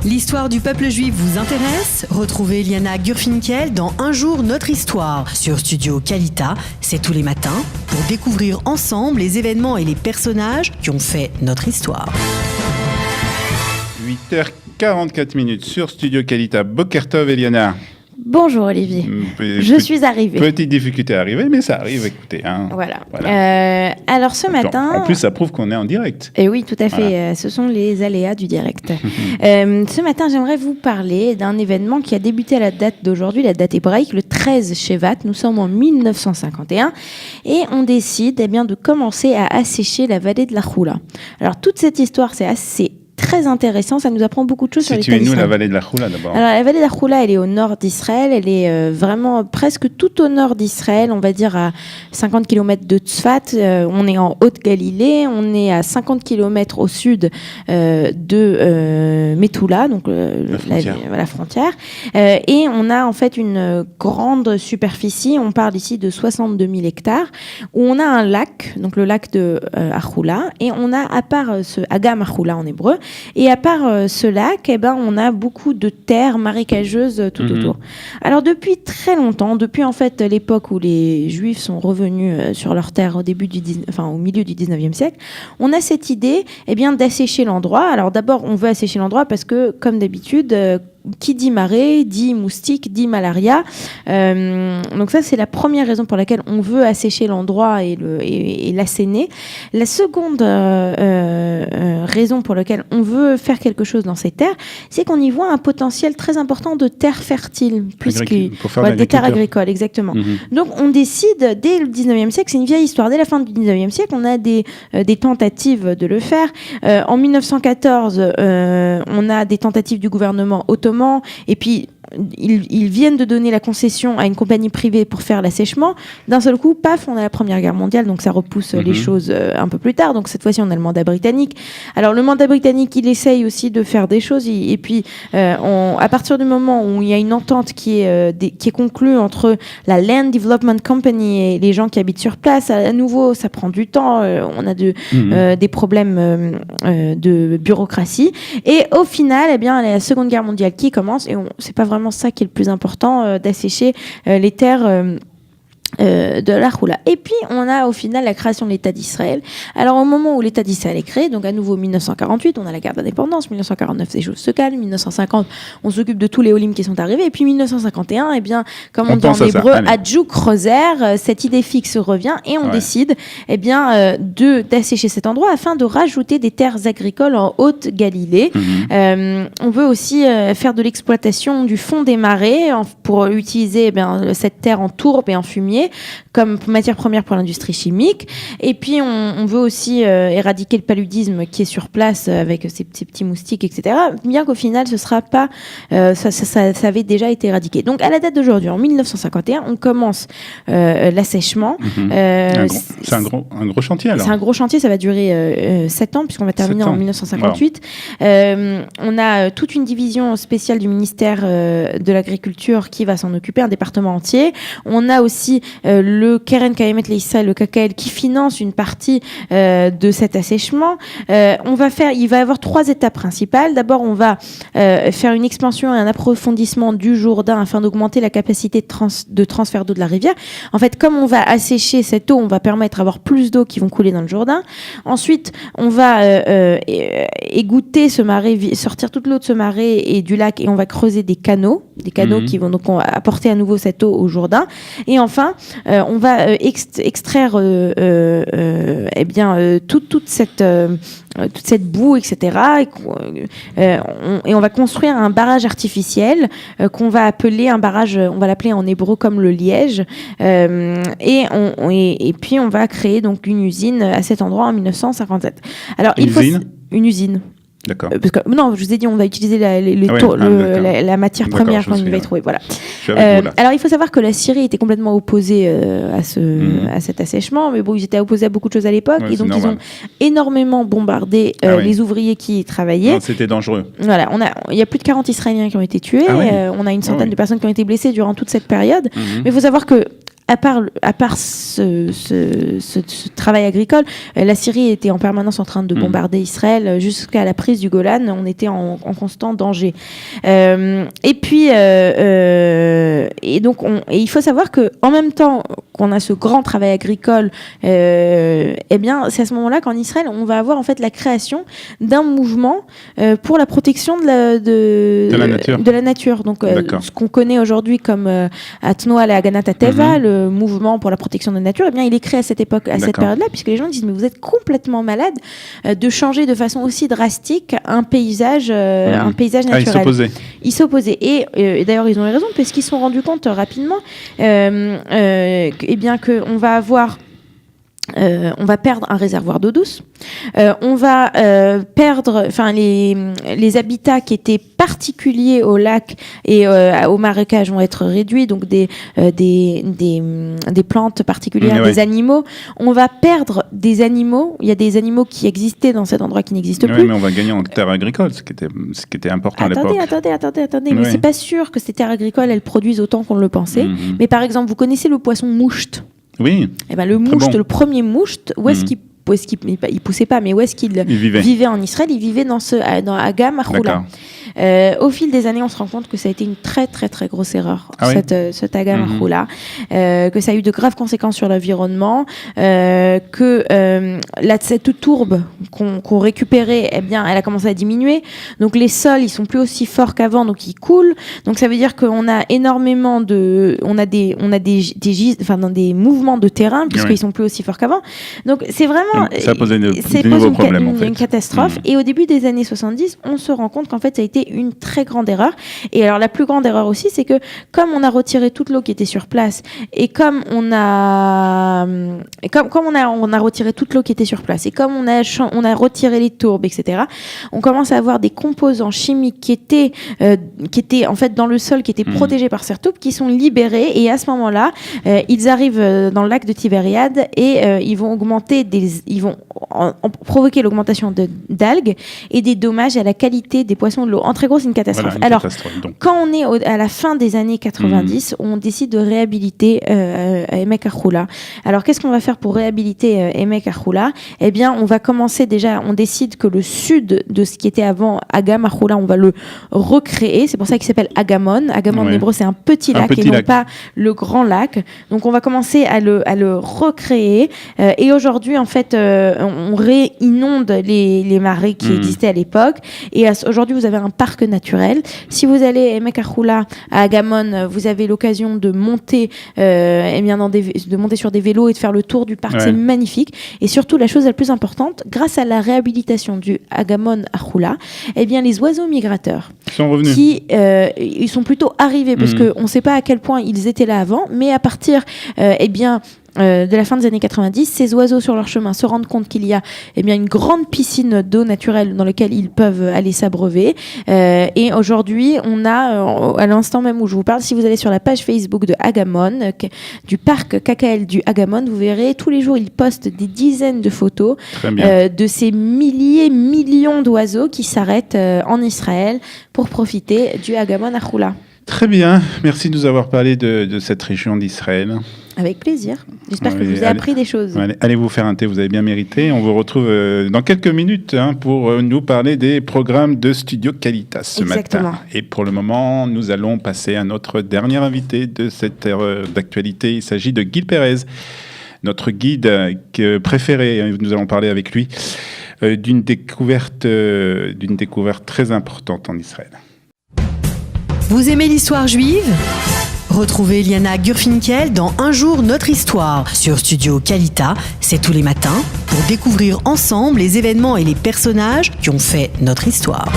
L'histoire du peuple juif vous intéresse? Retrouvez Liana Gurfinkel dans Un jour notre histoire sur Studio Kalita. C'est tous les matins pour découvrir ensemble les événements et les personnages qui ont fait notre histoire. 8h44 sur Studio Kalita. Boker Tov, Eliana. Bonjour Olivier, je suis arrivée. Petite difficulté à arriver, mais ça arrive, écoutez. Voilà. Alors ce matin... En plus, ça prouve qu'on est en direct. Et oui, tout à fait, voilà. Ce sont les aléas du direct. Ce matin, j'aimerais vous parler d'un événement qui a débuté à la date d'aujourd'hui, la date hébraïque, le 13 Shevat. Nous sommes en 1951 et on décide de commencer à assécher la vallée de la Choula. Alors toute cette histoire, c'est assez très intéressant, ça nous apprend beaucoup de choses sur l'État d'Israël. Situez-nous la vallée de la Choula d'abord. Alors la vallée de la Choula, elle est au nord d'Israël, elle est vraiment presque tout au nord d'Israël, on va dire à 50 km de Tzfat, on est en Haute-Galilée, on est à 50 km au sud de Metula, donc la frontière, et on a en fait une grande superficie, on parle ici de 62 000 hectares, où on a un lac, donc le lac de Achoula, et on a à part ce Agam Achoula en hébreu, et à part ce lac, on a beaucoup de terres marécageuses tout autour. Alors depuis très longtemps, depuis en fait l'époque où les Juifs sont revenus sur leurs terres au milieu du 19e siècle, on a cette idée d'assécher l'endroit. Alors d'abord, on veut assécher l'endroit parce que, comme d'habitude, qui dit marée, dit moustique, dit malaria. Donc ça, c'est la première raison pour laquelle on veut assécher l'endroit et l'assainer. La seconde raison pour laquelle on veut faire quelque chose dans ces terres, c'est qu'on y voit un potentiel très important de terres fertiles, des terres agricoles, exactement. Donc on décide, dès le 19e siècle, c'est une vieille histoire, dès la fin du 19e siècle, on a des tentatives de le faire. En 1914, on a des tentatives du gouvernement ottoman, et puis ils viennent de donner la concession à une compagnie privée pour faire l'assèchement. D'un seul coup, paf, on a la Première Guerre mondiale, donc ça repousse les choses un peu plus tard. Donc cette fois-ci, on a le mandat britannique. Alors le mandat britannique, il essaye aussi de faire des choses. Et puis, à partir du moment où il y a une entente qui est conclue entre la Land Development Company et les gens qui habitent sur place, à nouveau, ça prend du temps. On a des problèmes de bureaucratie. Et au final, la Seconde Guerre mondiale qui commence, et c'est pas vraiment ça qui est le plus important, d'assécher les terres de la Choula. Et puis, on a au final la création de l'État d'Israël. Alors, au moment où l'État d'Israël est créé, donc à nouveau 1948, on a la guerre d'indépendance, 1949, les choses se calment, 1950, on s'occupe de tous les Olim qui sont arrivés, et puis 1951, comme on dit en hébreu, Adjuk Roser, cette idée fixe revient, et on décide, d'assécher cet endroit afin de rajouter des terres agricoles en Haute-Galilée. On veut aussi faire de l'exploitation du fond des marais pour utiliser cette terre en tourbe et en fumier comme matière première pour l'industrie chimique. Et puis on veut aussi éradiquer le paludisme qui est sur place avec ces petits moustiques, etc. Bien qu'au final ce sera pas ça avait déjà été éradiqué. Donc à la date d'aujourd'hui, en 1951, on commence l'assèchement. C'est un gros chantier alors. C'est un gros chantier, ça va durer 7 ans puisqu'on va terminer en 1958. Wow. On a toute une division spéciale du ministère de l'Agriculture qui va s'en occuper, un département entier. On a aussi le Keren Kayemet Leïsraël, le KKL, qui finance une partie de cet assèchement. Il va y avoir 3 étapes principales. D'abord, on va faire une expansion et un approfondissement du Jourdain afin d'augmenter la capacité de transfert d'eau de la rivière. En fait, comme on va assécher cette eau, on va permettre d'avoir plus d'eau qui vont couler dans le Jourdain. Ensuite, on va égoutter ce marais, sortir toute l'eau de ce marais et du lac, et on va creuser des canaux qui vont donc apporter à nouveau cette eau au Jourdain. Et enfin, on va extraire toute cette boue, etc. Et on va construire un barrage artificiel qu'on va appeler un barrage, on va l'appeler en hébreu comme le liège. Et puis on va créer donc une usine à cet endroit en 1957. Alors une usine. D'accord. Parce que, non, je vous ai dit, on va utiliser la matière première qu'on va y trouver. Voilà. Alors, il faut savoir que la Syrie était complètement opposée à cet assèchement, mais bon, ils étaient opposés à beaucoup de choses à l'époque, et donc ils ont énormément bombardé les ouvriers qui y travaillaient. Non, c'était dangereux. Voilà, il y a plus de 40 Israéliens qui ont été tués, on a une centaine de personnes qui ont été blessées durant toute cette période, mais il faut savoir que à part ce travail agricole, la Syrie était en permanence en train de bombarder Israël jusqu'à la prise du Golan. On était en constant danger. Et puis, et donc, il faut savoir que en même temps qu'on a ce grand travail agricole, eh bien, c'est à ce moment-là qu'en Israël, on va avoir en fait la création d'un mouvement pour la protection de la nature. Donc, ce qu'on connaît aujourd'hui comme Atnoa la Haganat HaTeva, le mouvement pour la protection de la nature, eh bien, il est créé à cette époque, à cette période-là, puisque les gens disent mais vous êtes complètement malade de changer de façon aussi drastique un paysage naturel. Ils s'opposaient. Et d'ailleurs, ils ont eu raison, parce qu'ils se sont rendus compte rapidement, eh bien, qu'on va avoir on va perdre un réservoir d'eau douce, on va perdre, enfin les habitats qui étaient particuliers au lac et au marécage vont être réduits, donc des plantes particulières, des animaux. On va perdre des animaux. Il y a des animaux qui existaient dans cet endroit qui n'existent plus. Mais on va gagner en terres agricoles, ce qui était important à l'époque. Attendez, mais c'est pas sûr que ces terres agricoles elles produisent autant qu'on le pensait. Mais par exemple, vous connaissez le poisson mouchte? Oui. Eh ben, le premier mouchte, où est-ce qu'il poussait pas, mais où est-ce qu'il vivait en Israël? Il vivait dans Agam Arhoula. Au fil des années, on se rend compte que ça a été une très très très grosse erreur, cet Agam Arhoula, que ça a eu de graves conséquences sur l'environnement, que cette tourbe qu'on récupérait, eh bien, elle a commencé à diminuer. Donc les sols, ils sont plus aussi forts qu'avant, donc ils coulent. Donc ça veut dire qu'on a énormément des mouvements de terrain puisqu'ils sont plus aussi forts qu'avant. Donc c'est vraiment ça a posé de nouveaux problèmes en fait. Une catastrophe. Et au début des années 70, on se rend compte qu'en fait ça a été une très grande erreur. Et alors la plus grande erreur aussi, c'est que comme on a retiré toute l'eau qui était sur place et comme on a retiré toute l'eau qui était sur place et comme on a retiré les tourbes, etc., on commence à avoir des composants chimiques qui étaient en fait dans le sol, qui étaient protégés par ces tourbes, qui sont libérés. Et à ce moment-là, ils arrivent dans le lac de Tibériade et ils vont provoquer l'augmentation d'algues et des dommages à la qualité des poissons de l'eau. En très gros, c'est une catastrophe. Quand on est à la fin des années 90, on décide de réhabiliter Emek Arhoula. Alors, qu'est-ce qu'on va faire pour réhabiliter Emek Arhoula? Eh bien, on va commencer déjà, on décide que le sud de ce qui était avant Agam Arhoula, on va le recréer. C'est pour ça qu'il s'appelle Agamon. Agamon en hébreu, c'est un petit lac et non pas le grand lac. Donc, on va commencer à le recréer. Et aujourd'hui, en fait, on réinonde les marais qui existaient à l'époque. Et aujourd'hui, vous avez un parc naturel. Si vous allez à Emek Arhoula, à Agamon, vous avez l'occasion de monter, de monter sur des vélos et de faire le tour du parc. C'est magnifique. Et surtout, la chose la plus importante, grâce à la réhabilitation du Agamon Arhoula, eh bien, les oiseaux migrateurs sont revenus. Ils sont plutôt arrivés parce qu'on ne sait pas à quel point ils étaient là avant, mais à partir, de la fin des années 90, ces oiseaux sur leur chemin se rendent compte qu'il y a une grande piscine d'eau naturelle dans laquelle ils peuvent aller s'abreuver. Et aujourd'hui, on a, à l'instant même où je vous parle, si vous allez sur la page Facebook de Agamon, du parc KKL du Agamon, vous verrez tous les jours, ils postent des dizaines de photos de ces millions d'oiseaux qui s'arrêtent en Israël pour profiter du Agamon Arhoula. Très bien, merci de nous avoir parlé de cette région d'Israël. Avec plaisir. J'espère que je vous ai appris des choses. Allez vous faire un thé, vous avez bien mérité. On vous retrouve dans quelques minutes pour nous parler des programmes de Studio Qualitas ce matin. Et pour le moment, nous allons passer à notre dernier invité de cette heure d'actualité. Il s'agit de Gil Pérez, notre guide préféré. Nous allons parler avec lui d'une découverte très importante en Israël. Vous aimez l'histoire juive ? Retrouvez Liana Gurfinkel dans Un jour notre histoire sur Studio Kalita, c'est tous les matins, pour découvrir ensemble les événements et les personnages qui ont fait notre histoire.